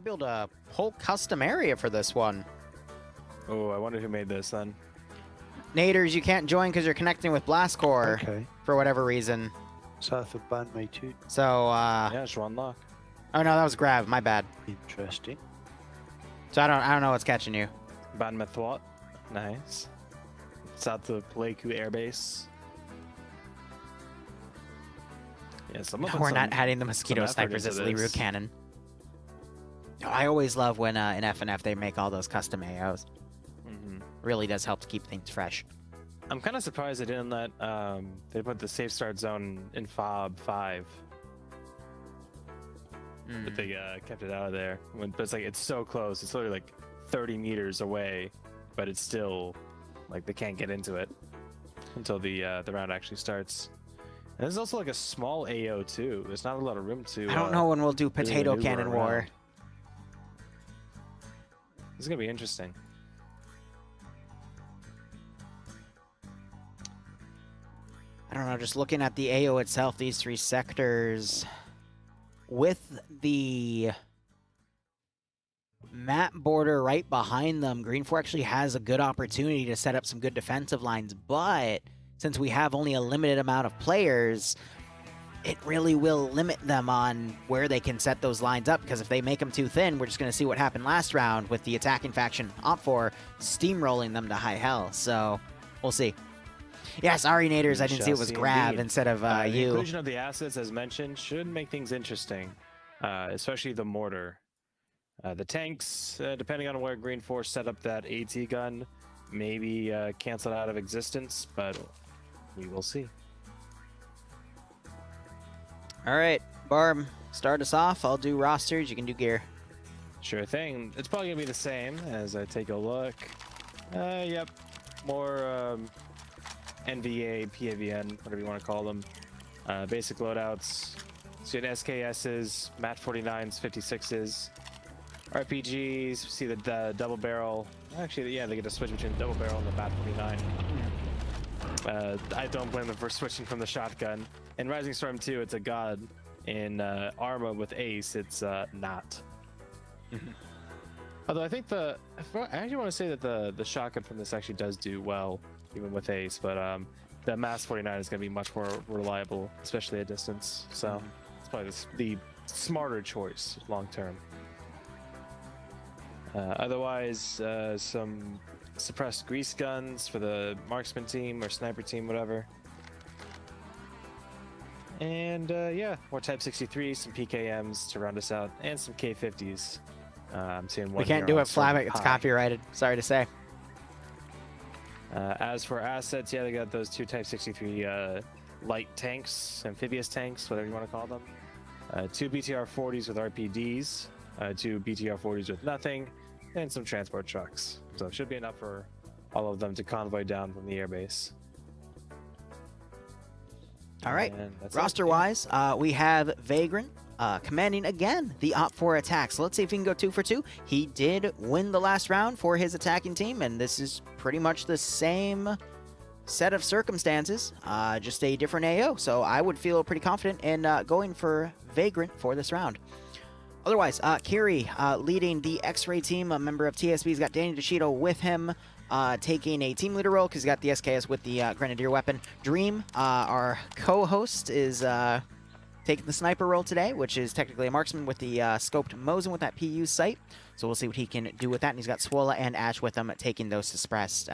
they built a whole custom area for this one. Oh, I wonder who made this then. Naders, you can't join because you're connecting with Blast Core Okay. for whatever reason. South of ban me too. So, Yeah, Schwan Lock. oh no, that was Grav. My bad. Interesting. So I don't know what's catching you. Ban Methwat. Nice. South of Pleiku Air Base. Yeah, No, we're not adding the mosquito effort snipers as into Liru this. cannon. I always love when in FNF they make all those custom AOs. Really does help to keep things fresh. I'm kind of surprised they didn't let they put the safe start zone in FOB 5, but they kept it out of there. But it's like it's so close. It's literally like 30 meters away, but it's still like they can't get into it until the round actually starts. And there's also like a small AO too. There's not a lot of room to. I don't know when we'll do potato maneuver cannon war. around. This is gonna be interesting. I don't know, just looking at the AO itself, these three sectors, with the map border right behind them, GREENFOR actually has a good opportunity to set up some good defensive lines, but since we have only a limited amount of players, it really will limit them on where they can set those lines up, because if they make them too thin, we're just going to see what happened last round with the attacking faction OPFOR steamrolling them to high hell, so we'll see. Yeah, sorry, Naders, I didn't see it was Grav instead of The you. inclusion of the assets, as mentioned, should make things interesting, especially the mortar. The tanks, depending on where GREENFOR set up that AT gun, maybe canceled out of existence, but we will see. All right, Barb, start us off. I'll do rosters. You can do gear. Sure thing. It's probably going to be the same as I take a look. Yep. More NVA, PAVN, whatever you want to call them. Basic loadouts. So you had SKSs, MAT 49s, 56s, RPGs. See the double barrel. Actually, yeah, they get to switch between the double barrel and the MAT 49. I don't blame them for switching from the shotgun. In Rising Storm 2, it's a god. In Arma with Ace, it's not. Although I think I actually want to say that the shotgun from this actually does do well, even with Ace, but the MAS 49 is going to be much more reliable, especially at distance. So it's probably the smarter choice long term. Otherwise, some suppressed grease guns for the marksman team or sniper team, whatever. And yeah, more Type 63s, some PKMs to round us out, and some K50s. I'm seeing one. We can't do it, Flavic. It's copyrighted. Sorry to say. As for assets, yeah, they got those two Type 63 light tanks, amphibious tanks, whatever you want to call them. Two BTR-40s with RPDs, two BTR-40s with nothing, and some transport trucks. So it should be enough for all of them to convoy down from the airbase. All right, roster-wise, we have Vagrant commanding, again, the OPFOR attack. So let's see if he can go 2 for 2. He did win the last round for his attacking team, and this is pretty much the same set of circumstances, just a different AO. So I would feel pretty confident in going for Vagrant for this round. Otherwise, Kiri leading the X-Ray team, a member of TSB. He's got Danny DeShito with him, taking a team leader role because he's got the SKS with the Grenadier weapon. Dream, our co-host, is taking the sniper role today, which is technically a marksman with the scoped Mosin with that PU sight. So we'll see what he can do with that. And he's got Swola and Ash with him, taking those suppressed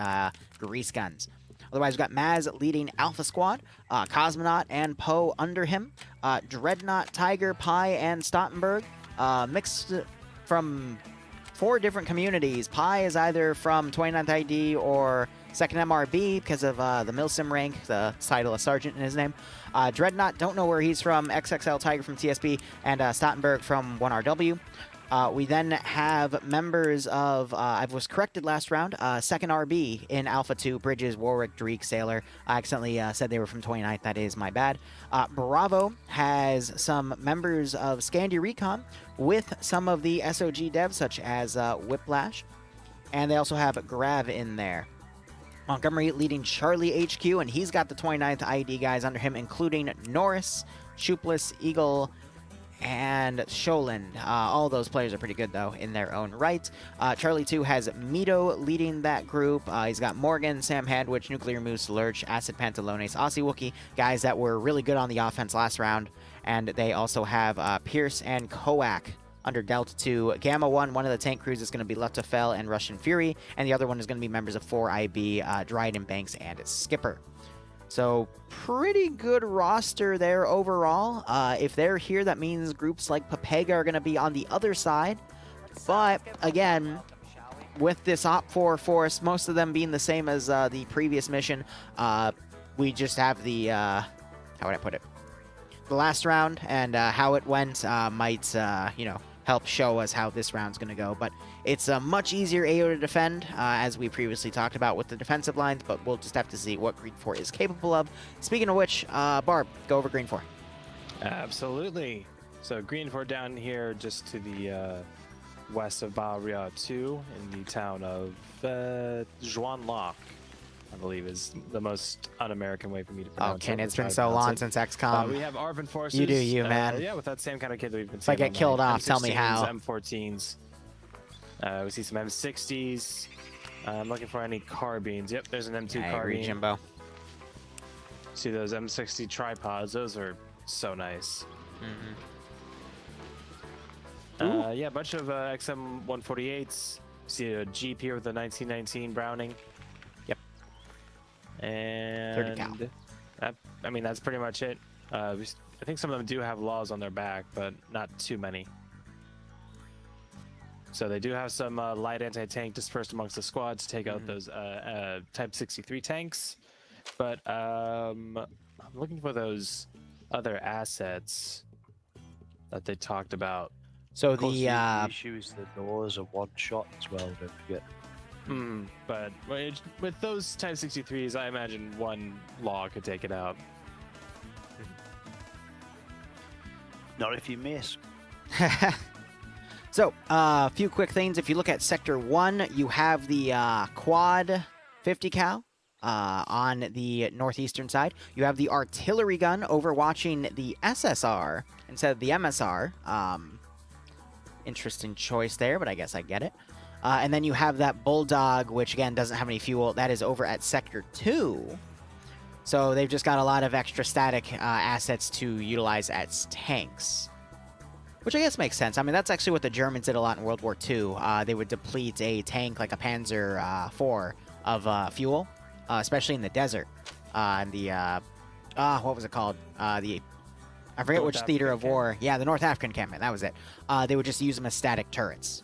grease guns. Otherwise, we've got Maz leading Alpha Squad, Cosmonaut and Poe under him, Dreadnought, Tiger, Pi, and Stottenberg, mixed from 4 different communities. Pi is either from 29th ID or 2nd MRB because of the Milsim rank, the title of Sergeant in his name. Dreadnought, don't know where he's from, XXL Tiger from TSB, and Stottenberg from 1RW. We then have members of, I was corrected last round, 2nd RB in Alpha 2, Bridges, Warwick, Dreek, Sailor. I accidentally said they were from 29th, that is my bad. Bravo has some members of Scandi Recon with some of the SOG devs, such as Whiplash, and they also have Grav in there. Montgomery leading Charlie HQ, and he's got the 29th ID guys under him, including Norris, Shoopless, Eagle, and Sholand. All those players are pretty good, though, in their own right. Charlie 2 has Mito leading that group. He's got Morgan, Sam Hadwich, Nuclear Moose, Lurch, Acid Pantalones, Aussie Wookie, guys that were really good on the offense last round. And they also have Pierce and Koak under Delta 2. Gamma 1, one of the tank crews is going to be Lcpl and Russian Fury, and the other one is going to be members of 4IB, Dryden Banks, and Skipper. So, pretty good roster there overall. If they're here, that means groups like Papega are going to be on the other side. But, again, with this OPFOR force, most of them being the same as the previous mission, we just have the, how would I put it? The last round, and how it went might, you know, help show us how this round's going to go. But it's a much easier AO to defend, as we previously talked about with the defensive lines, but we'll just have to see what GREENFOR is capable of. Speaking of which, Barb, go over GREENFOR. Absolutely. So GREENFOR down here just to the west of Beverly 2 in the town of Juan-Loc, I believe is the most un-American way for me to pronounce it. Okay, it's been so long since XCOM. We have Arvin forces. You do you, man. Yeah, with that same kind of kid that we've been If I get killed off, tell me how. M14s. We see some M60s. I'm looking for any carbines. Yep, there's an M2 carbine. Jimbo. See those M60 tripods? Those are so nice. Yeah, a bunch of XM148s. See a Jeep here with a 1919 Browning. Yep. And 30 cal. I mean, that's pretty much it. I think some of them do have laws on their back, but not too many. So they do have some light anti-tank dispersed amongst the squad to take out those Type 63 tanks. But I'm looking for those other assets that they talked about. So Of course, the issue is the doors are one shot as well, don't forget. But with those Type 63s, I imagine one law could take it out. Not if you miss. So, a few quick things. If you look at Sector 1, you have the quad 50 cal on the northeastern side. You have the artillery gun overwatching the SSR instead of the MSR. Interesting choice there, but I guess I get it. And then you have that Bulldog, which again doesn't have any fuel. That is over at Sector 2. So they've just got a lot of extra static assets to utilize as tanks. Which I guess makes sense. I mean, that's actually what the Germans did a lot in World War II. They would deplete a tank like a Panzer IV of fuel, especially in the desert. And the, what was it called? I forget which theater of war. Yeah, the North African encampment. That was it. They would just use them as static turrets.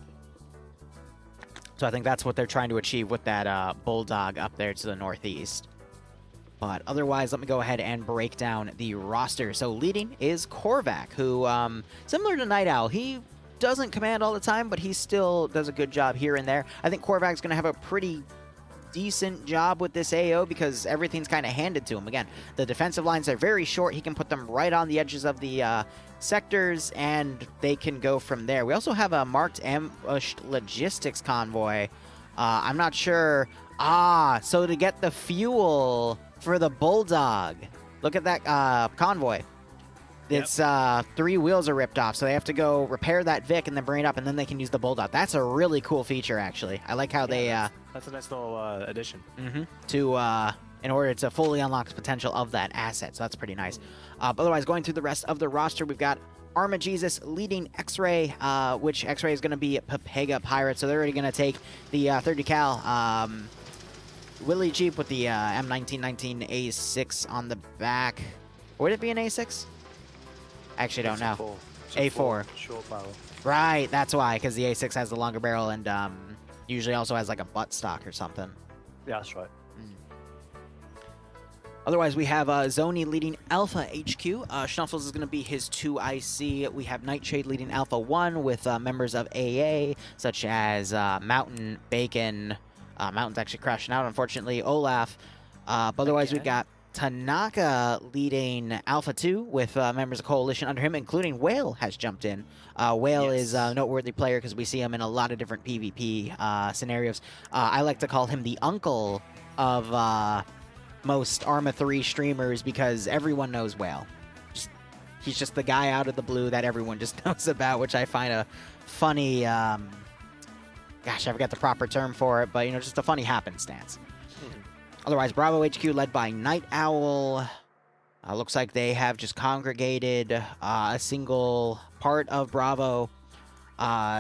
So I think that's what they're trying to achieve with that Bulldog up there to the northeast. But otherwise, let me go ahead and break down the roster. So leading is Korvac, who, similar to Night Owl, he doesn't command all the time, but he still does a good job here and there. I think Korvac's going to have a pretty decent job with this AO because everything's kind of handed to him. Again, the defensive lines are very short. He can put them right on the edges of the sectors, and they can go from there. We also have a marked ambushed logistics convoy. I'm not sure. So to get the fuel for the Bulldog, look at that convoy. It's 3 wheels are ripped off, so they have to go repair that Vic and then bring it up, and then they can use the Bulldog. That's a really cool feature, actually. I like how they that's a nice little addition. In order to fully unlock the potential of that asset, so that's pretty nice. But otherwise, going through the rest of the roster, we've got Arma Jesus leading X-Ray, which X-Ray is going to be Papega Pirate, so they're already going to take the 30 cal. Willy Jeep with the M1919 A6 on the back. Would it be an A6? Actually, don't know. A4. Short barrel. Right, that's why, because the A6 has the longer barrel and usually also has like a butt stock or something. Yeah, that's right. Otherwise, we have Zoni leading Alpha HQ. Schnuffles is going to be his 2IC. We have Nightshade leading Alpha 1 with members of AA, such as Mountain, Bacon. Mountain's actually crashing out, unfortunately. Olaf. But otherwise, we've got Tanaka leading Alpha 2 with members of Coalition under him, including Whale has jumped in. Whale is a noteworthy player because we see him in a lot of different PvP scenarios. I like to call him the uncle of most Arma 3 streamers because everyone knows Whale. Just He's just the guy out of the blue that everyone just knows about, which I find a funny, gosh, I forgot the proper term for it, but, you know, just a funny happenstance. Otherwise, Bravo HQ led by Night Owl. Looks like they have just congregated a single part of Bravo.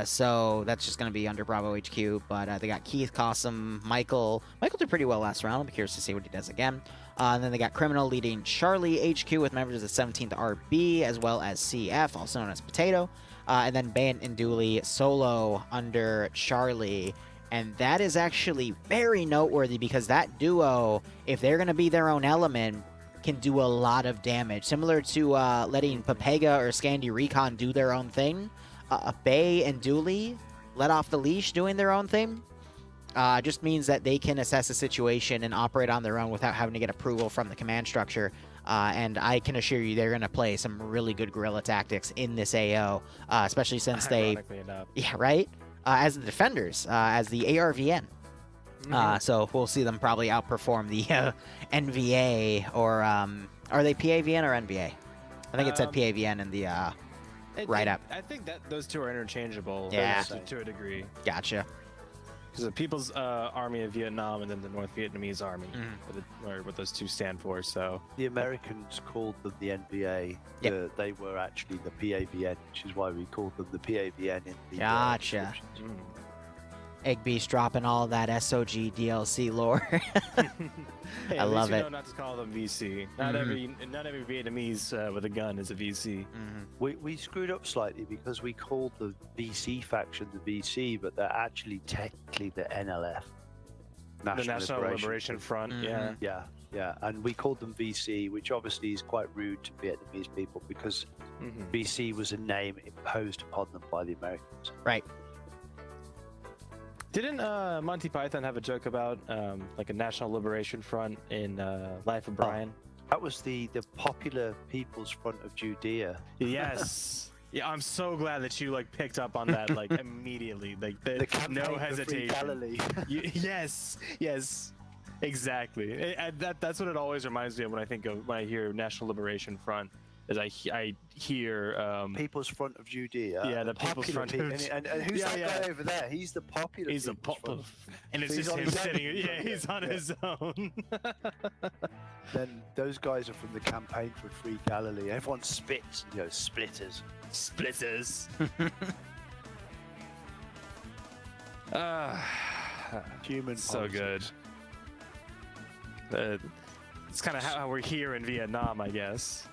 So that's just going to be under Bravo HQ. But they got Keith, Cossum, Michael. Michael did pretty well last round. I'll be curious to see what he does again. And then they got Criminal leading Charlie HQ with members of 17th RB as well as CF, also known as Potato. And then Bant and Dooley solo under Charlie. And that is actually very noteworthy because that duo, if they're going to be their own element, can do a lot of damage. Similar to letting Papega or Scandi Recon do their own thing. Bay and Dooley let off the leash doing their own thing. Just means that they can assess a situation and operate on their own without having to get approval from the command structure. And I can assure you they're going to play some really good guerrilla tactics in this AO, especially since they... enough. Yeah, right? As the defenders, as the ARVN. So we'll see them probably outperform the NVA or... are they PAVN or NVA? I think it said PAVN in the write-up. I think that those two are interchangeable Yeah. to a degree. Gotcha. Because the People's Army of Vietnam and then the North Vietnamese Army are what those two stand for. So The Americans called them the NVA. Yep. They were actually the PAVN, which is why we called them the PAVN in the Gotcha. descriptions. Eggbeast dropping all that SOG DLC lore. Hey, I love you it. know not to call them VC. Not every Vietnamese with a gun is a VC. We screwed up slightly because we called the VC faction the VC, but they're actually technically the NLF. The National Liberation Front. Yeah. Yeah, and we called them VC, which obviously is quite rude to Vietnamese people because VC was a name imposed upon them by the Americans. Right. Didn't Monty Python have a joke about like a National Liberation Front in Life of Brian? That was the Popular People's Front of Judea. Yes. Yeah, I'm so glad that you like picked up on that like immediately. Like The campaign no for Free hesitation. Galilee. Yes, exactly. That's what it always reminds me of when I hear National Liberation Front. Is I hear People's Front of Judea. Yeah, the People's Popular Front of Pe- and who's that guy over there? He's the Popular. He's a People's Front. and it's So he's just on him his own. sitting. Yeah, he's on his own. Then those guys are from the campaign for Free Galilee. Everyone spits, splitters. Splitters. Human So politics. good. It's kind of how we're here in Vietnam, I guess.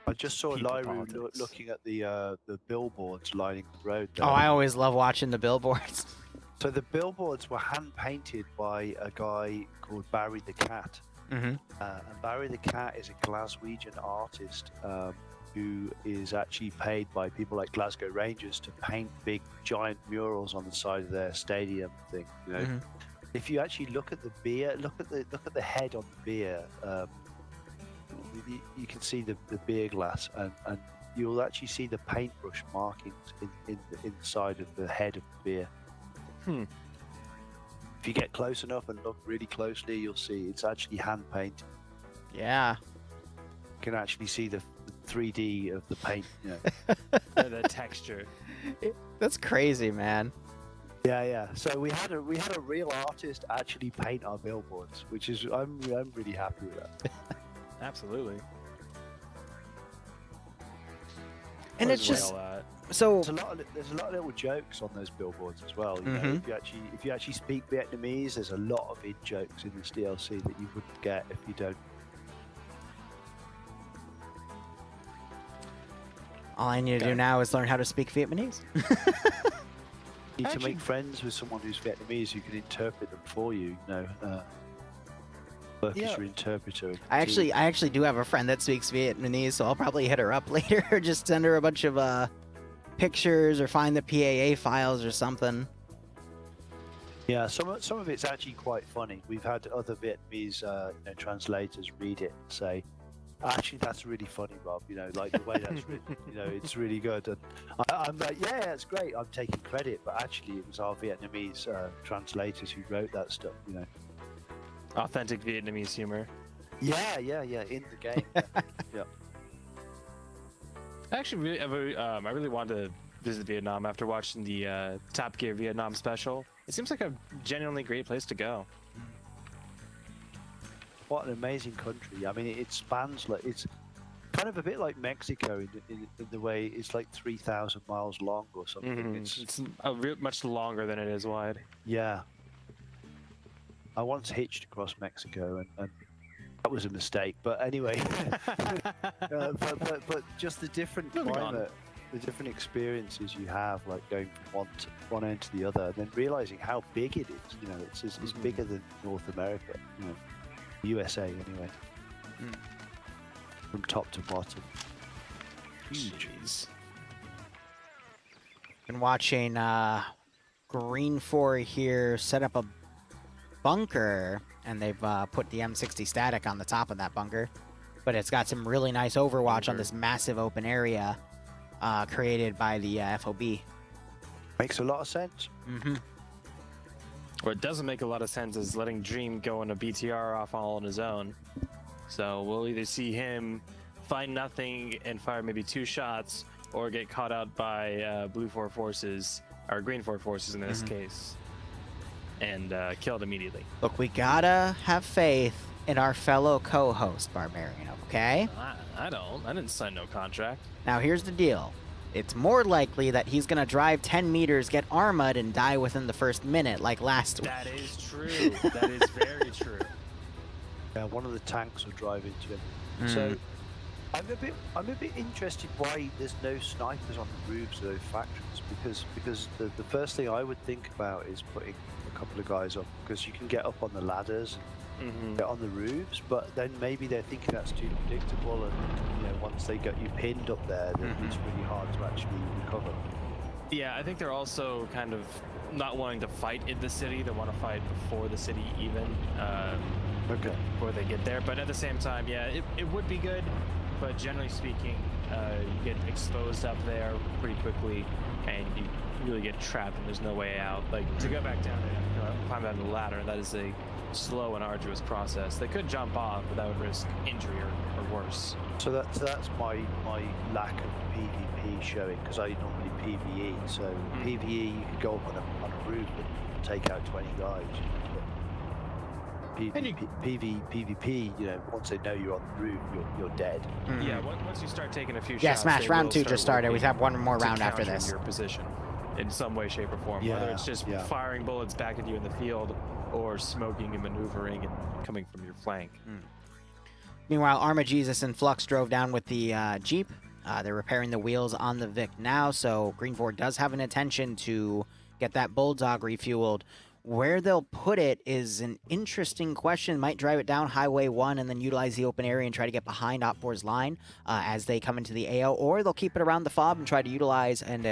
I just saw People Liru politics. looking at the billboards lining the road. Oh, there. I always love watching the billboards. So the billboards were hand painted by a guy called Barry the Cat. And Barry the Cat is a Glaswegian artist who is actually paid by people like Glasgow Rangers to paint big giant murals on the side of their stadium thing. If you actually look at the beer, look at the head on the beer. You can see the beer glass, and you'll actually see the paintbrush markings in the inside of the head of the beer. If you get close enough and look really closely, you'll see it's actually hand painted. Yeah. You can actually see the 3D of the paint. The texture. That's crazy, man. Yeah. So we had a real artist actually paint our billboards, which is I'm really happy with that. Absolutely. And it's just so. There's a lot of little jokes on those billboards as well. You know, if you actually speak Vietnamese, there's a lot of in jokes in this DLC that you wouldn't get if you don't. All I need to do now is learn how to speak Vietnamese. You need to make friends with someone who's Vietnamese who can interpret them for you. Work as your interpreter. I actually do have a friend that speaks Vietnamese, so I'll probably hit her up later. Just send her a bunch of pictures or find the PAA files or something. Yeah, some of it's actually quite funny. We've had other Vietnamese translators read it and say, "Actually, that's really funny, Rob. Like the way that's written. It's really good." And I'm like, "Yeah, that's great. I'm taking credit, but actually, it was our Vietnamese translators who wrote that stuff." Authentic Vietnamese humor. Yeah, in the game. Yeah. Actually, I really wanted to visit Vietnam after watching the Top Gear Vietnam special. It seems like a genuinely great place to go. What an amazing country. I mean, it spans, like, it's kind of a bit like Mexico in the way it's like 3,000 miles long or something. Mm-hmm. It's much longer than it is wide. Yeah. I once hitched across Mexico, and that was a mistake. But anyway, but just the different climate, the different experiences you have, like going from one end to the other, and then realizing how big it is. You know, it's bigger than North America. You know, USA anyway. From top to bottom. Huge. Jeez. Been watching GREENFOR here set up a bunker, and they've put the M60 static on the top of that bunker, but it's got some really nice overwatch on this massive open area created by the FOB. Makes a lot of sense. Mm-hmm. What doesn't make a lot of sense is letting Dream go on a BTR off all on his own. So we'll either see him find nothing and fire maybe 2 shots, or get caught out by Blue 4 forces, or Green 4 forces in this case, and killed immediately. Look, we gotta have faith in our fellow co-host, Barbarian, okay? I didn't sign no contract. Now, here's the deal. It's more likely that he's gonna drive 10 meters, get armored, and die within the first minute, like last week. That is true. That is very true. Yeah, one of the tanks will drive into him. So I'm a bit interested why there's no snipers on the roofs of those factories, because the first thing I would think about is putting a couple of guys up, because you can get up on the ladders and get on the roofs, but then maybe they're thinking that's too predictable, and you know, once they get you pinned up there, then it's really hard to actually recover. Yeah, I think they're also kind of not wanting to fight in the city. They want to fight before the city even. Before they get there, but at the same time, yeah, it would be good, but generally speaking, you get exposed up there pretty quickly, and you really get trapped, and there's no way out. Like, to go back down and climb down the ladder, that is a slow and arduous process. They could jump off, but that would risk injury or worse. So that's my lack of PvP showing, because I normally PvE. So PvE, you could go up on a roof and take out 20 guys. PvP, you know, once they know you're on the roof, you're dead. Yeah, once you start taking a few shots. Yeah, Smash, round 2 just started. We have one more round after this. Your position in some way, shape, or form. Yeah, whether it's just firing bullets back at you in the field, or smoking and maneuvering and coming from your flank. Meanwhile, Arma Jesus and Flux drove down with the Jeep. They're repairing the wheels on the Vic now, so GREENFOR does have an intention to get that Bulldog refueled. Where they'll put it is an interesting question. Might drive it down Highway 1 and then utilize the open area and try to get behind OPFOR's line as they come into the AO, or they'll keep it around the FOB and try to utilize and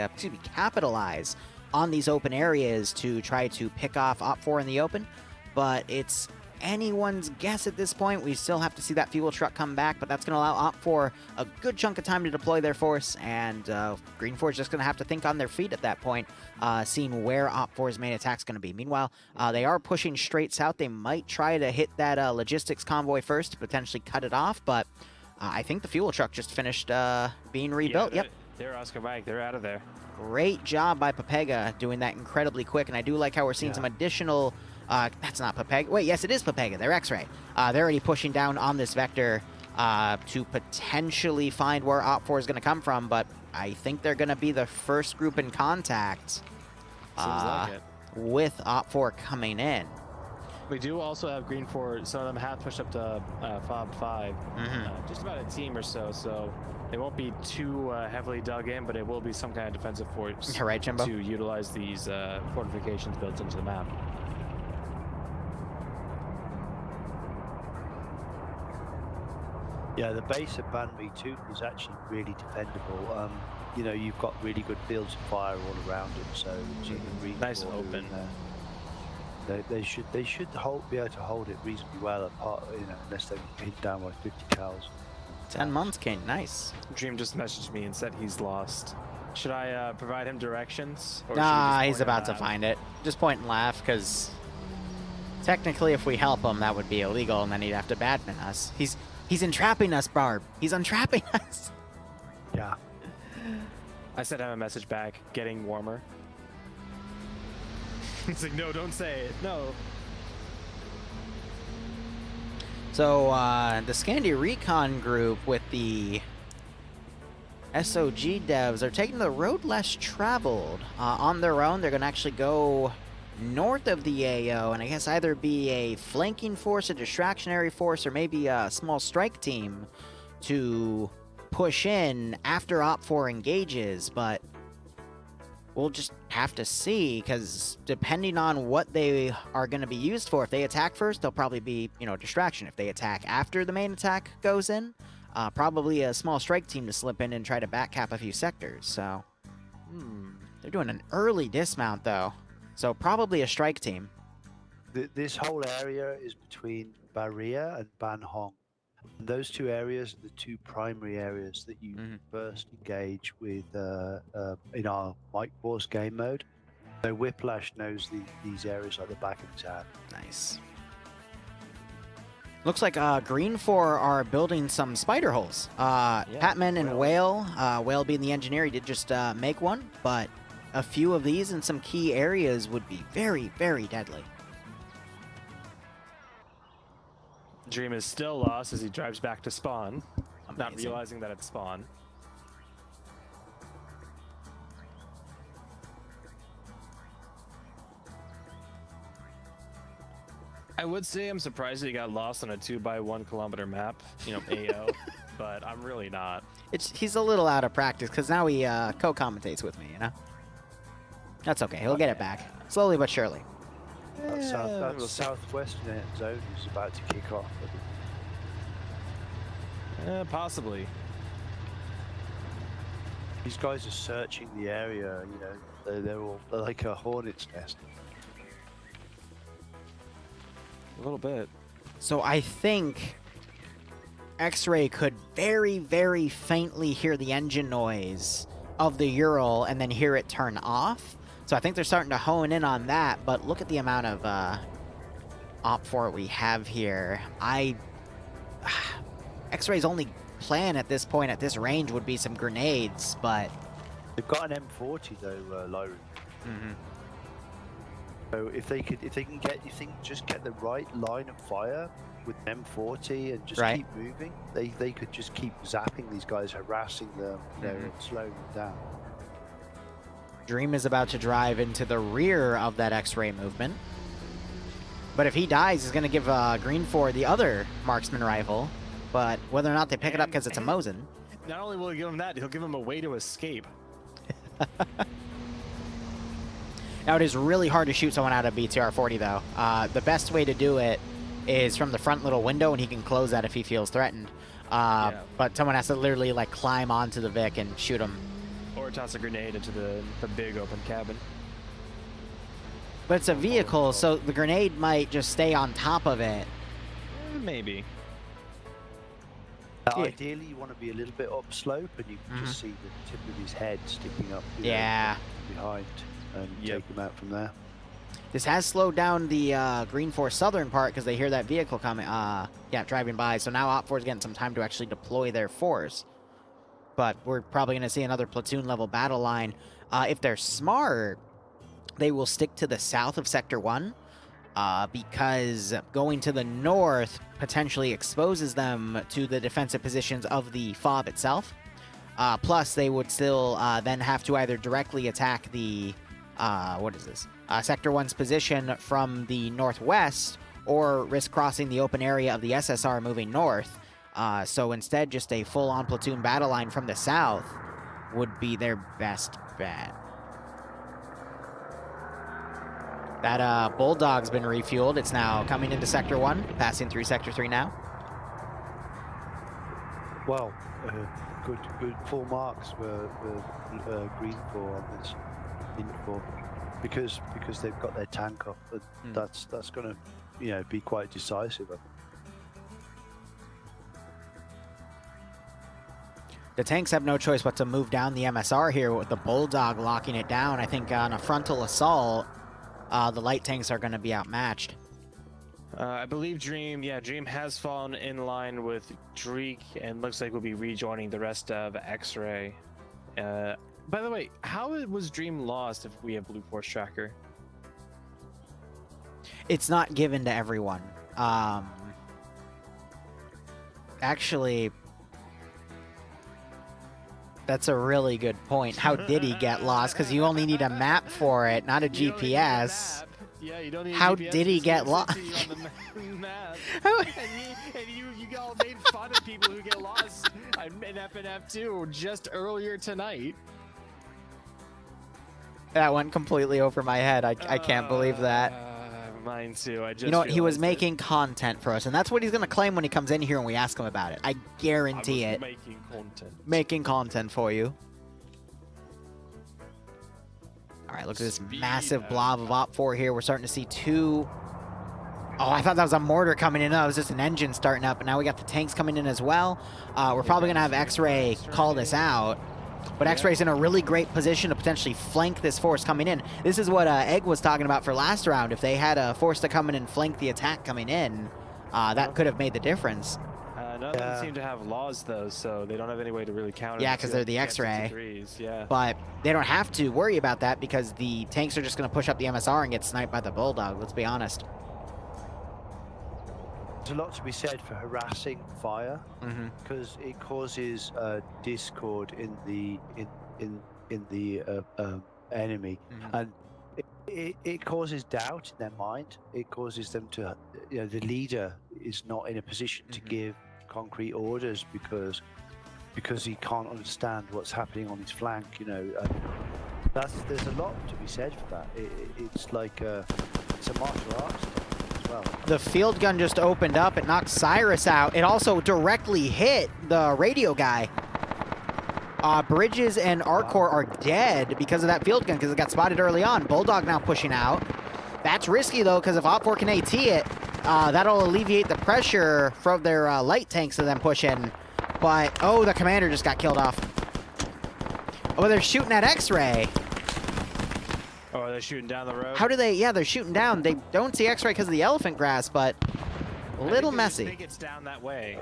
capitalize on these open areas to try to pick off OPFOR in the open. But it's anyone's guess at this point. We still have to see that fuel truck come back, but that's going to allow OPFOR a good chunk of time to deploy their force, and GREENFOR is just going to have to think on their feet at that point, seeing where OPFOR's main attack's going to be. Meanwhile, they are pushing straight south. They might try to hit that logistics convoy first to potentially cut it off, but I think the fuel truck just finished being rebuilt. Yeah, they're Oscar Mike. They're out of there. Great job by Pepega doing that incredibly quick, and I do like how we're seeing some additional... that's not Pepega. Wait, yes, it is Pepega. They're X-Ray. They're already pushing down on this vector to potentially find where OPFOR is going to come from, but I think they're going to be the first group in contact Seems like it. with OPFOR coming in. We do also have GREENFOR. Some of them have pushed up to FOB 5. Just about a team or so they won't be too heavily dug in, but it will be some kind of defensive force Right, Jimbo? to utilize these fortifications built into the map. Yeah, the base of Ban Me 2 is actually really defendable. You know, you've got really good fields of fire all around it, so nice and open. They should be able to hold it reasonably well, apart, you know, unless they hit down by 50 cows. 10 months, King. Nice. Dream just messaged me and said he's lost. Should I provide him directions? Or Nah, he's about to find it. Just point and laugh, because technically if we help him, that would be illegal, and then he'd have to badman us. He's entrapping us, Barb. He's entrapping us. Yeah. I sent him a message back, getting warmer. He's like, no, don't say it. No. So the Scandi Recon group with the SOG devs are taking the road less traveled. On their own, they're going to actually go north of the AO, and I guess either be a flanking force, a distractionary force, or maybe a small strike team to push in after OPFOR engages, but we'll just have to see, because depending on what they are going to be used for, if they attack first, they'll probably be, you know, distraction. If they attack after the main attack goes in, probably a small strike team to slip in and try to backcap a few sectors, so... They're doing an early dismount, though. So probably a strike team. This whole area is between Barria and Ban Hong. And those two areas are the two primary areas that you first engage with in our Mike Force game mode. So Whiplash knows these areas like the back of his hand. Nice. Looks like GREENFOR are building some spider holes. Patman and Whale, Whale being the engineer, he did just make one, but a few of these in some key areas would be very, very deadly. Dream is still lost as he drives back to spawn, not realizing that it's spawn. I would say I'm surprised that he got lost on a 2x1 kilometer map, you know, AO, but I'm really not. He's a little out of practice because now he co-commentates with me, you know? That's okay. He'll get it back. Slowly but surely. That southwestern zone is about to kick off. Possibly. These guys are searching the area, you know. They're like a hornet's nest. A little bit. So I think X-Ray could very, very faintly hear the engine noise of the Ural and then hear it turn off. So I think they're starting to hone in on that, but look at the amount of OPFOR we have here. X-Ray's only plan at this point, at this range, would be some grenades, but... They've got an M40 though, Liru. So if they can just get the right line of fire with an M40 and just keep moving, they could just keep zapping these guys, harassing them, you know, and slowing them down. Dream is about to drive into the rear of that X-Ray movement. But if he dies, he's going to give GREENFOR the other marksman rifle. But whether or not they pick it up because it's a Mosin. Not only will he give him that, he'll give him a way to escape. Now, it is really hard to shoot someone out of BTR-40, though. The best way to do it is from the front little window, and he can close that if he feels threatened. But someone has to literally, like, climb onto the Vic and shoot him. Or toss a grenade into the big open cabin. But it's a vehicle, so the grenade might just stay on top of it. Maybe. Ideally, you want to be a little bit upslope, and you can just see the tip of his head sticking up behind, and take him out from there. This has slowed down the GREENFOR southern part because they hear that vehicle coming, driving by. So now OPFOR is getting some time to actually deploy their force. But we're probably going to see another platoon-level battle line. If they're smart, they will stick to the south of Sector 1, because going to the north potentially exposes them to the defensive positions of the FOB itself. Plus, they would still then have to either directly attack the, Sector 1's position from the northwest, or risk crossing the open area of the SSR moving north. So instead, just a full-on platoon battle line from the south would be their best bet. That Bulldog's been refueled. It's now coming into Sector 1, passing through Sector 3 now. Well, good full marks were GREENFOR on this info, because they've got their tank up, and that's going to be quite decisive. The tanks have no choice but to move down the MSR here with the Bulldog locking it down. I think on a frontal assault, the light tanks are going to be outmatched. I believe Dream has fallen in line with Dreek and looks like we'll be rejoining the rest of X-Ray. By the way, how was Dream lost if we have Blue Force Tracker? It's not given to everyone. Actually, that's a really good point. How did he get lost? Because you only need a map for it, not a GPS. Yeah, you don't need How a GPS, did he just get send it lost? to you on the map. and you all made fun of people who get lost in FNF2 just earlier tonight. That went completely over my head. I can't believe that. Mine too. I just You know what? He was realized making content for us, and that's what he's going to claim when he comes in here and we ask him about it. I guarantee I was it. making content. Making content for you. All right, look at this massive blob of OPFOR here. We're starting to see two. Oh, I thought that was a mortar coming in. No, it was just an engine starting up, and now we got the tanks coming in as well. We're probably going to have X-Ray call this out. But X-Ray's in a really great position to potentially flank this force coming in. This is what Egg was talking about for last round. If they had a force to come in and flank the attack coming in, that could have made the difference. None of them seem to have laws, though, so they don't have any way to really counter. Yeah, because they're the X-Ray. Yeah. But they don't have to worry about that because the tanks are just going to push up the MSR and get sniped by the Bulldog, let's be honest. There's a lot to be said for harassing fire because it causes discord in the enemy, and it causes doubt in their mind. It causes them to, the leader is not in a position to give concrete orders because he can't understand what's happening on his flank. There's a lot to be said for that. It's like it's a martial arts as well. The field gun just opened up. It knocked Cyrus out. It also directly hit the radio guy. Bridges and Arcor are dead because of that field gun because it got spotted early on. Bulldog now pushing out. That's risky, though, because if OPFOR can AT it, that'll alleviate the pressure from their light tanks to them pushing. But, oh, the commander just got killed off. Oh, they're shooting at X-Ray. Oh, are they shooting down the road? How do they? Yeah, they're shooting down. They don't see X-Ray because of the elephant grass, but a little messy. I think it's down that way.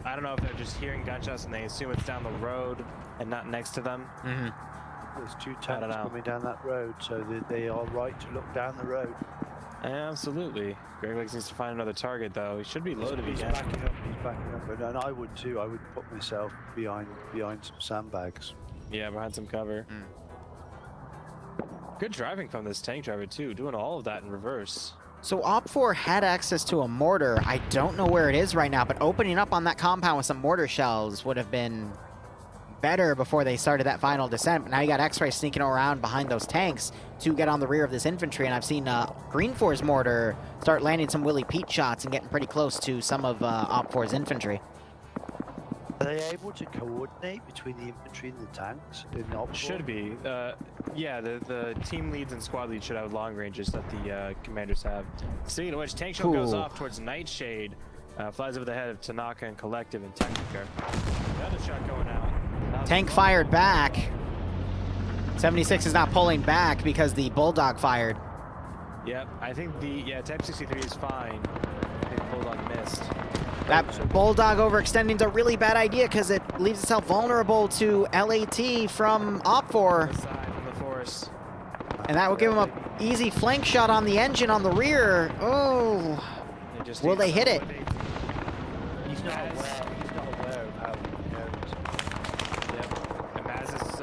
I don't know if they're just hearing gunshots and they assume it's down the road and not next to them. There's two tanks coming down that road, so they are right to look down the road. Absolutely. Greg Legs needs to find another target, though. He should be loaded He's again. backing up, and I would too. I would put myself behind some sandbags. Yeah, behind some cover. Good driving from this tank driver, too, doing all of that in reverse. So OPFOR had access to a mortar. I don't know where it is right now, but opening up on that compound with some mortar shells would have been better before they started that final descent. But now you got X-Ray sneaking around behind those tanks to get on the rear of this infantry, and I've seen GREENFOR's mortar start landing some Willy Pete shots and getting pretty close to some of OPFOR's infantry. Are they able to coordinate between the infantry and the tanks in OPFOR? Should be. Yeah, the team leads and squad leads should have long ranges that the commanders have. Speaking of which, tank shell goes off towards Nightshade, flies over the head of Tanaka and Collective and Technica. Another shot going out. Tank fired back. 76 is not pulling back because the Bulldog fired. Yep, I think Type 63 is fine. I think Bulldog missed. That Bulldog overextending is a really bad idea because it leaves itself vulnerable to LAT from OPFOR. From the force. And that will give him an easy flank shot on the engine on the rear. Oh, will they hit it? He's not aware of how he goes. Yep, and Maz is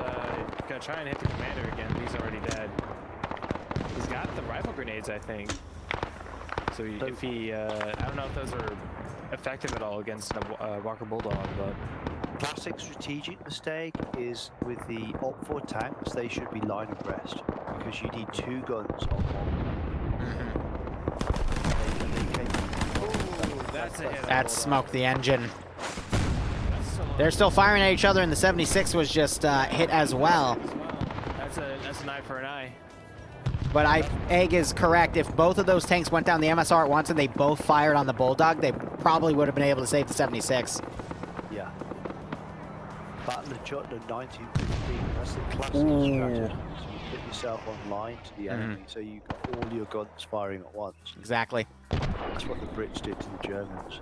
gonna try and hit the commander again, but he's already dead. He's got the rifle grenades, I think. So if he, I don't know if those are effective at all against a Walker Bulldog, but... Classic strategic mistake is with the OPFOR tanks, they should be line abreast because you need two guns on one. That's a hit. That smoked the engine. They're still firing at each other, and the 76 was just hit as well. That's an eye for an eye. But Egg is correct. If both of those tanks went down the MSR at once and they both fired on the Bulldog, they probably would have been able to save the 76. Yeah. Battle of Jutland 1915, that's the classic strategy. So you put yourself on line to the enemy, so you got all your guns firing at once. Exactly. That's what the Brits did to the Germans.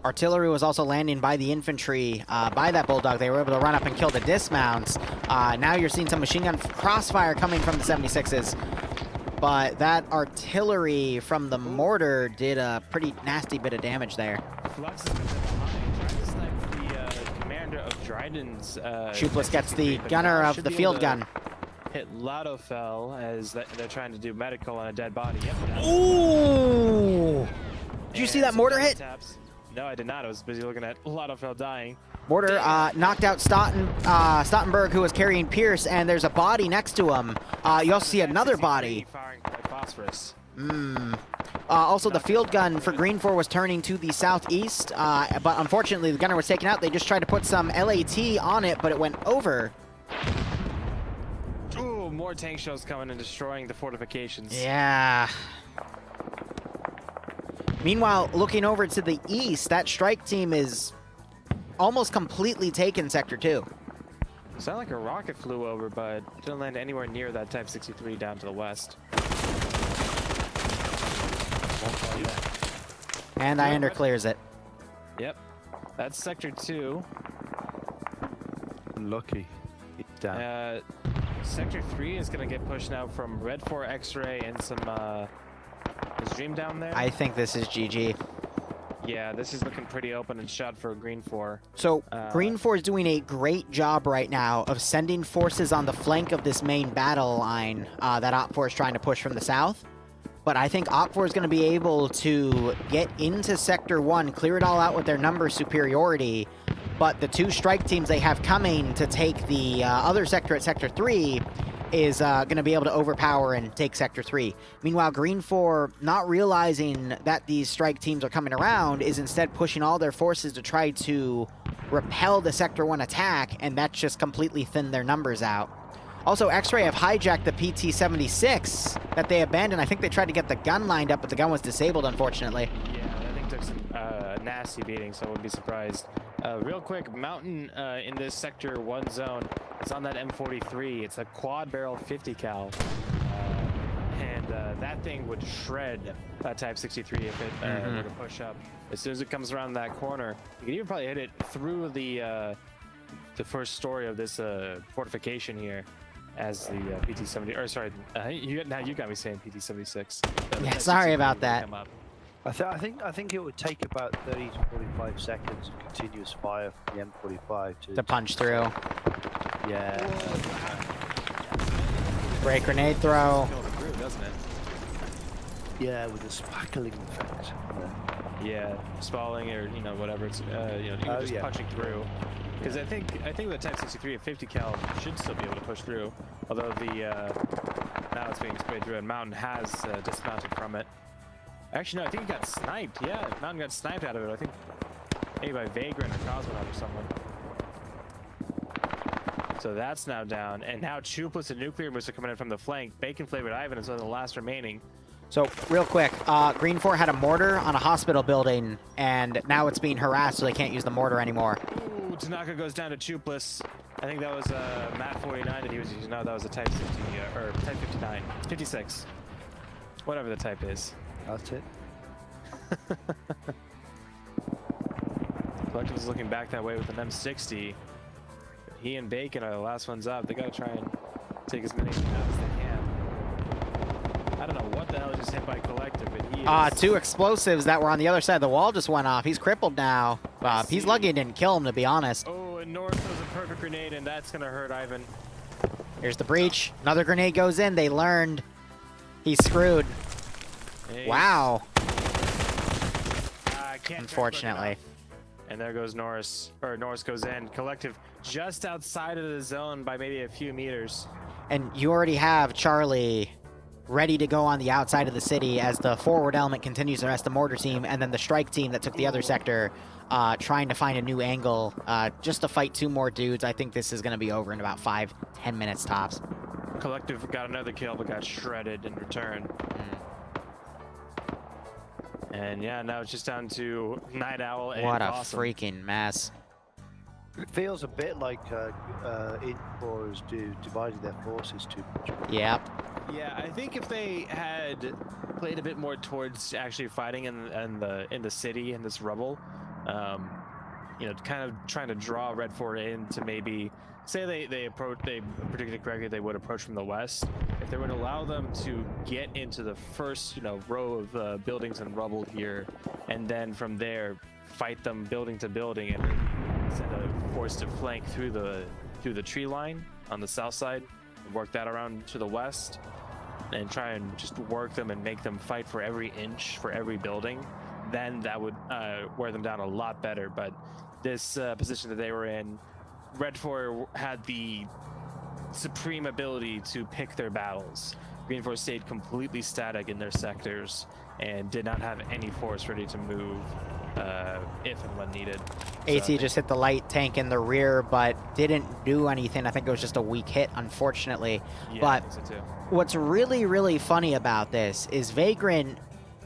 Artillery was also landing by the infantry, by that Bulldog. They were able to run up and kill the dismounts. Now you're seeing some machine gun crossfire coming from the 76s. But that artillery from the mortar did a pretty nasty bit of damage there. Flux is behind, trying to snipe the commander of Dryden's. Shoeless gets the gunner of the field gun. Hit Lcpl as they're trying to do medical on a dead body. Yep. Ooh! Did you see that mortar hit? Taps. No, I did not. I was busy looking at Lcpl dying. Mortar knocked out Stottenberg, who was carrying Pierce, and there's a body next to him. You also see another body. Firing phosphorus. Also, the field gun for GREENFOR was turning to the southeast, but unfortunately the gunner was taken out. They just tried to put some LAT on it, but it went over. Ooh, more tank shells coming and destroying the fortifications. Yeah. Meanwhile, looking over to the east, that strike team is almost completely taken Sector 2. Sounded like a rocket flew over, but it didn't land anywhere near that Type 63 down to the west. And Iander clears it. Yep. That's Sector 2. Unlucky. He's down. Sector 3 is going to get pushed now from Red 4 X-Ray and some... is Dream down there? I think this is GG. Yeah, this is looking pretty open and shot for GREENFOR. So, GREENFOR is doing a great job right now of sending forces on the flank of this main battle line that OPFOR is trying to push from the south. But I think OPFOR is going to be able to get into Sector 1, clear it all out with their number superiority. But the two strike teams they have coming to take the other sector at Sector 3 is going to be able to overpower and take Sector 3. Meanwhile, GREENFOR, not realizing that these strike teams are coming around, is instead pushing all their forces to try to repel the Sector 1 attack, and that's just completely thinned their numbers out. Also, X-Ray have hijacked the PT-76 that they abandoned. I think they tried to get the gun lined up, but the gun was disabled, unfortunately. Yeah, I think took some nasty beating, so I wouldn't be surprised. Real quick, Mountain in this Sector 1 zone, it's on that M43. It's a quad barrel 50 cal. And that thing would shred that Type 63 if it were to push up. As soon as it comes around that corner, you can even probably hit it through the first story of this fortification here as the PT-70, or sorry, now you got me saying PT-76. Yeah, sorry about that. I think it would take about 30 to 45 seconds of continuous fire from the M45 to punch through. Yeah. Break grenade throw. Through, doesn't it? Yeah, with a spackling effect. Yeah, spalling or whatever. It's you're just punching through. Because I think the Type 63 at 50 cal should still be able to push through. Although now it's being sprayed through, and Mountain has dismounted from it. Actually, no, I think he got sniped. Yeah, Mountain got sniped out of it. I think maybe by Vagrant or Cosmonaut or someone. So that's now down. And now Chuplus and Nuclear Moose are coming in from the flank. Bacon Flavored Ivan is one of the last remaining. So, real quick, GREENFOR had a mortar on a hospital building, and now it's being harassed, so they can't use the mortar anymore. Ooh, Tanaka goes down to Chuplus. I think that was Matt 49 that he was using. No, that was a Type 50, or Type 59. 56. Whatever the type is. That's it. Collective is looking back that way with an M60. He and Bacon are the last ones up. They gotta try and take as many as they can. I don't know what the hell just hit by Collective, but he is... Two explosives that were on the other side of the wall just went off. He's crippled now. He's lucky it didn't kill him, to be honest. Oh, and North was a perfect grenade, and that's gonna hurt Ivan. Here's the breach. Another grenade goes in. They learned. He's screwed. Hey. Wow. Can't Unfortunately. And there goes Norris, or Norris goes in. Collective just outside of the zone by maybe a few meters. And you already have Charlie ready to go on the outside of the city as the forward element continues to arrest the mortar team, and then the strike team that took the other sector trying to find a new angle just to fight two more dudes. I think this is going to be over in about 5-10 minutes tops. Collective got another kill but got shredded in return. And yeah, now it's just down to Night Owl and What a Awesome. freaking mess. It feels a bit like Infors divided their forces too much. Yep. Yeah, I think if they had played a bit more towards actually fighting in the city in this rubble, You know, kind of trying to draw Red Fort in to maybe say they predicted correctly, they would approach from the west. If they would allow them to get into the first, you know, row of buildings and rubble here, and then from there fight them building to building, and send a force to flank through the tree line on the south side, and work that around to the west, and try and just work them and make them fight for every inch for every building, then that would wear them down a lot better. But this position that they were in, Red Fort had the supreme ability to pick their battles. GREENFOR stayed completely static in their sectors and did not have any force ready to move if and when needed. AT So just hit the light tank in the rear, but didn't do anything. I think it was just a weak hit, unfortunately. yeah, But I think so too. what's really, really funny about this is Vagrant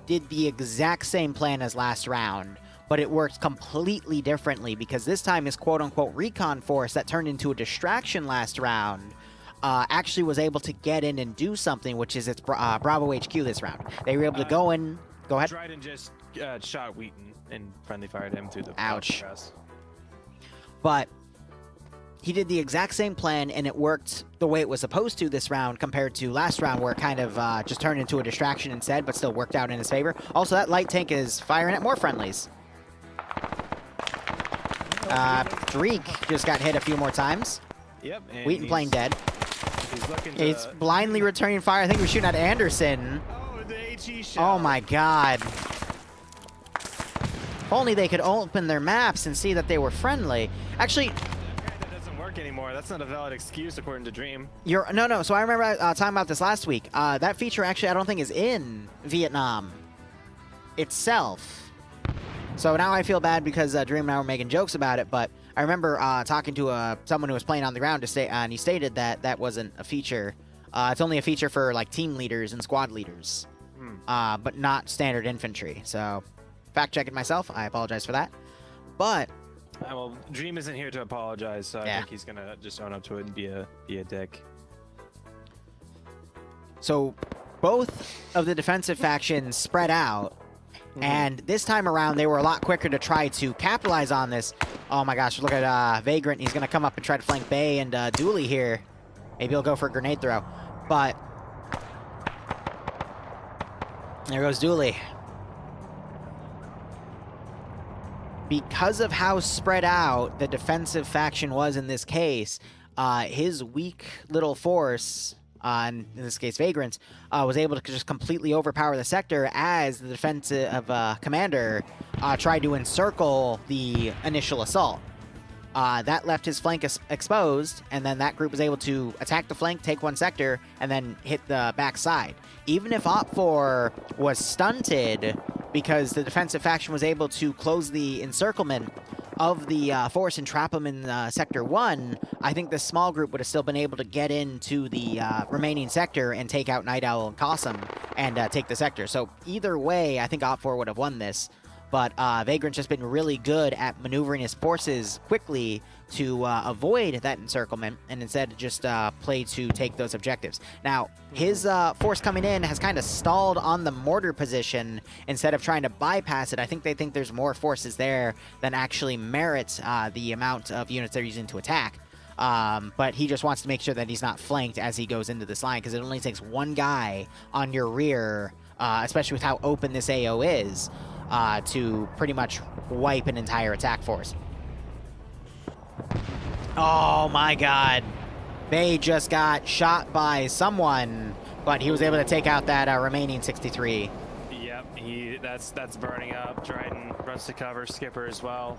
did the exact same plan as last round, but it worked completely differently because this time his quote-unquote recon force that turned into a distraction last round actually was able to get in and do something, which is its Bravo HQ this round. They were able to go in. Go ahead. Dryden just shot Wheaton and friendly fired him through the Ouch. press. But he did the exact same plan, and it worked the way it was supposed to this round compared to last round, where it kind of just turned into a distraction instead, but still worked out in his favor. Also, that light tank is firing at more friendlies. Dreek just got hit a few more times. Yep. And Wheaton playing dead. He's looking to... He's blindly returning fire. I think we're shooting at Anderson. Oh, the HE shot. Oh my god. If only they could open their maps and see that they were friendly. Actually, That doesn't work anymore. That's not a valid excuse according to Dream. no. So I remember talking about this last week. That feature actually I don't think is in Vietnam itself. So now I feel bad because Dream and I were making jokes about it, but I remember talking to someone who was playing on the ground to say, and he stated that that wasn't a feature. It's only a feature for like team leaders and squad leaders, but not standard infantry. So fact checking myself. I apologize for that. But Well, Dream isn't here to apologize, so I Yeah. think he's gonna just own up to it and be a dick. so both of the defensive factions spread out. And this time around, they were a lot quicker to try to capitalize on this. Oh my gosh, look at Vagrant. He's going to come up and try to flank Bay and Dooley here. Maybe he'll go for a grenade throw. But there goes Dooley. Because of how spread out the defensive faction was in this case, his weak little force... in this case, Vagrants, was able to just completely overpower the sector as the defensive commander tried to encircle the initial assault. That left his flank exposed, and then that group was able to attack the flank, take one sector, and then hit the backside. Even if OPFOR was stunted because the defensive faction was able to close the encirclement of the force and trap them in Sector 1, I think this small group would have still been able to get into the remaining sector and take out Night Owl and Qasim and take the sector. So either way, I think OPFOR would have won this. But Vagrant's just been really good at maneuvering his forces quickly to avoid that encirclement and instead just play to take those objectives. Now, his force coming in has kind of stalled on the mortar position instead of trying to bypass it. I think they think there's more forces there than actually merits the amount of units they're using to attack. But he just wants to make sure that he's not flanked as he goes into this line, because it only takes one guy on your rear, especially with how open this AO is, to pretty much wipe an entire attack force. Oh my god. Bay just got shot by someone, but he was able to take out that remaining 63. Yep, that's burning up. Dryden runs to cover, Skipper as well.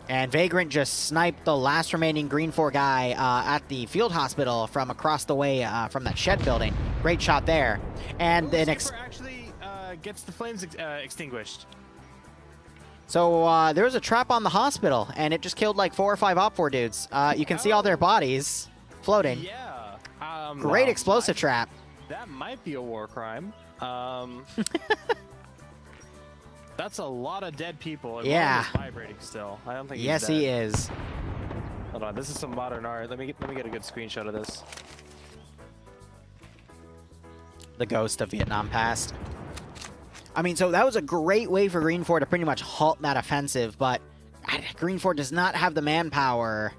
And Vagrant just sniped the last remaining GREENFOR guy at the field hospital from across the way from that shed building. Great shot there. And then Skipper actually gets the flames extinguished. so there was a trap on the hospital, and it just killed like 4 or 5 OPFOR dudes. You can see all their bodies floating. Yeah. Great explosive trap. That might be a war crime. That's a lot of dead people. And Yeah. one is vibrating still. I don't think he's Yes, dead. he is. Hold on, this is some modern art. Let me get a good screenshot of this. The ghost of Vietnam past. I mean, so that was a great way for GREENFOR to pretty much halt that offensive, but GREENFOR does not have the manpower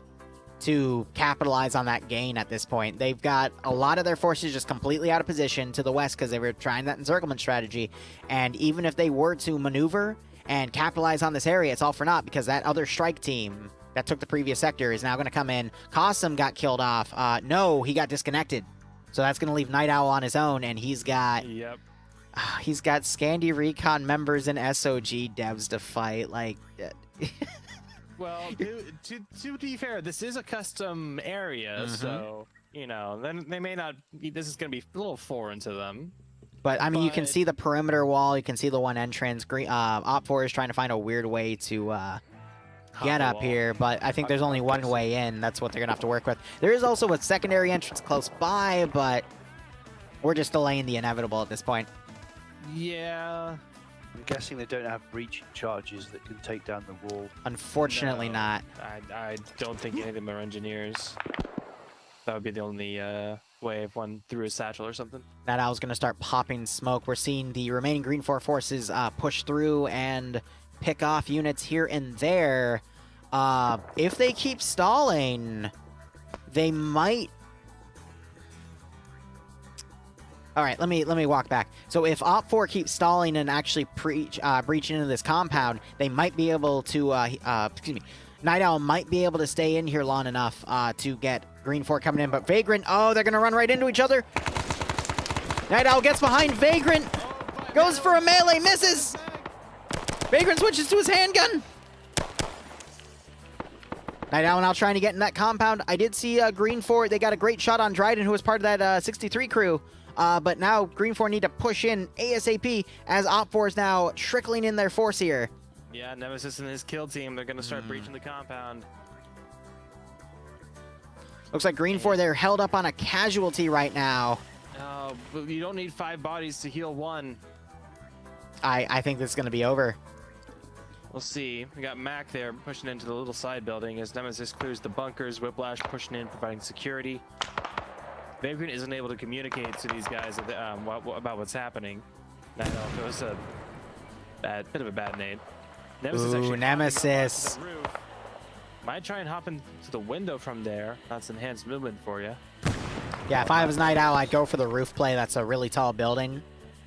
to capitalize on that gain at this point. They've got a lot of their forces just completely out of position to the west because they were trying that encirclement strategy, and even if they were to maneuver and capitalize on this area, it's all for naught because that other strike team that took the previous sector is now going to come in. Cossum got killed off. No, he got disconnected. So that's going to leave Night Owl on his own, and he's got... Yep. He's got Scandi Recon members and SOG devs to fight. Like... Well, to be fair, this is a custom area, so, you know, then they may not... This is going to be a little foreign to them. But, I mean, you can see the perimeter wall. You can see the one entrance. OPFOR is trying to find a weird way to get up here, but I think there's only one way in. That's what they're going to have to work with. There is also a secondary entrance close by, but we're just delaying the inevitable at this point. Yeah. I'm guessing they don't have breaching charges that can take down the wall. Unfortunately not. I don't think any of them are engineers. That would be the only way if one threw a satchel or something. That Owl's going to start popping smoke. We're seeing the remaining GREENFOR forces push through and pick off units here and there. If they keep stalling, they might... All right, let me walk back. So if OPFOR keeps stalling and actually breach into this compound, they might be able to, excuse me, Night Owl might be able to stay in here long enough to get GREENFOR coming in. But Vagrant, oh, they're going to run right into each other. Night Owl gets behind Vagrant, goes for a melee, misses. Vagrant switches to his handgun. Night Owl now trying to get in that compound. I did see GREENFOR, they got a great shot on Dryden, who was part of that 63 crew. But now GREENFOR need to push in ASAP as OPFOR is now trickling in their force here. Yeah, Nemesis and his kill team, they're going to start breaching the compound. Looks like GREENFOR, they're held up on a casualty right now. Oh, but you don't need 5 bodies to heal 1. I think this is going to be over. We'll see. We got Mac there pushing into the little side building as Nemesis clears the bunkers. Whiplash pushing in, providing security. Vagrant isn't able to communicate to these guys about what's happening. That was a bit of a bad nade. Nemesis actually Nemesis. To the roof. Might try and hop into the window from there. That's enhanced movement for you. Yeah, if I was Night Owl, I'd go for the roof play. That's a really tall building.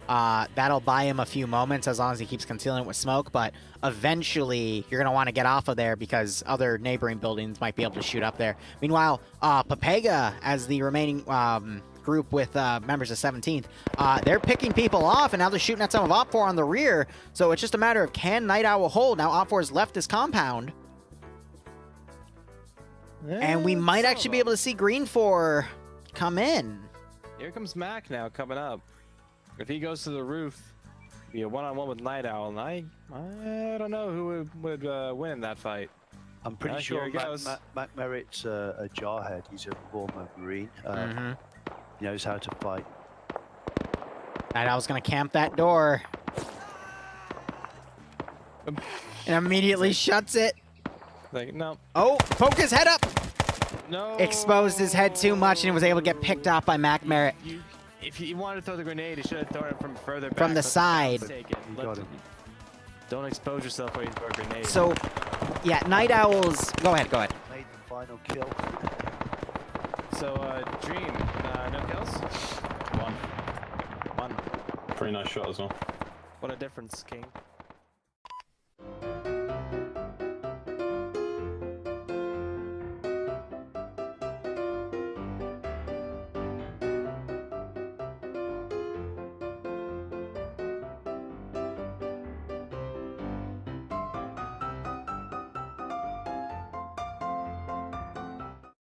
That'll buy him a few moments as long as he keeps concealing it with smoke, but eventually you're going to want to get off of there because other neighboring buildings might be able to shoot up there. Meanwhile, Papega, as the remaining group with members of 17th, they're picking people off, and now they're shooting at some of OPFOR on the rear, so it's just a matter of can Night Owl hold? Now OPFOR's left this compound, and we might actually be able to see GREENFOR come in. Here comes Mac now coming up. If he goes to the roof, be a one-on-one with Night Owl, and I don't know who would win in that fight. I'm pretty sure Mac Merritt's a jarhead. He's a former Marine. He knows how to fight. Night Owl's going to camp that door. And immediately shuts it. Like, no. Oh, poke his head up. No. Exposed his head too much and was able to get picked off by Mac Merritt. If he wanted to throw the grenade, he should have thrown it from further back. From the side. Don't expose yourself when you throw a grenade. So, yeah, Night Owls... Go ahead. Made the final kill. So, Dream, no kills? One. Pretty nice shot as well. What a difference, King.